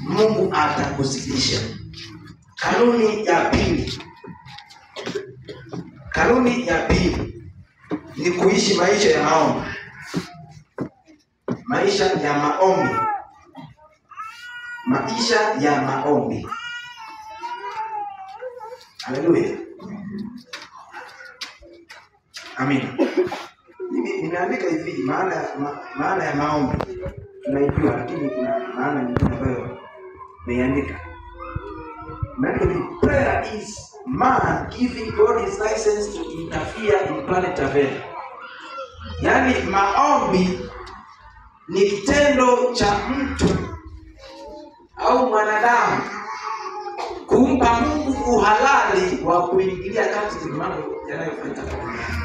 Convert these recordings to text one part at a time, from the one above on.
Mungu atakuzidisha. Kanuni ya pili ni kuishi maisha ya maombi. Maisha ya maombi. Haleluya. Amina. Nimeandika hivi, maana ya maombi tunaijua, lakini kuna maana nyingine ambayo nimeandika. Prayer is man giving God his license to interfere in planet affairs. Yaani maombi ni kitendo cha mtu au mwanadamu kumpa Mungu uhalali wa kuingilia kati mambo yanayofanyika duniani.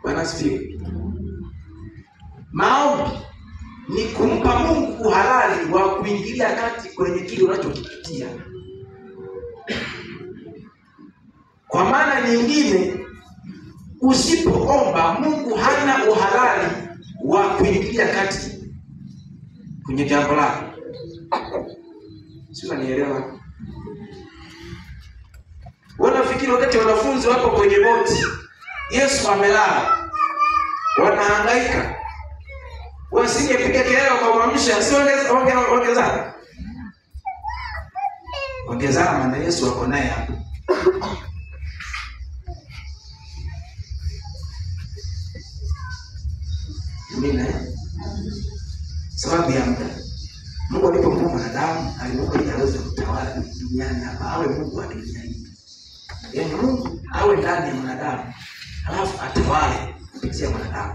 Bwana asifiwe. Maombi ni kumpa Mungu uhalali wa kuingilia kati kwenye kile unachokipitia. Kwa maana nyingine, usipoomba Mungu hana uhalali wa kuingilia kati kwenye jambo lako. Sio, nielewa? Wanafikiri wakati wanafunzi wako kwenye boti, Yesu amelala, wanahangaika, wasingepiga kelele kumwamsha, si ongezana maana Yesu wako naye hapo. Amina. Sababu ya muda. Mungu alipomuumba mwanadamu, alimuumba ili aweze kutawala duniani hapa, awe Mungu wa dunia hii. Yaani Mungu awe ndani ya mwanadamu, alafu atawale kupitia mwanadamu.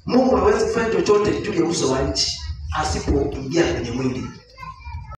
Mungu hawezi kufanya chochote juu ya uso wa nchi asipoingia kwenye mwili.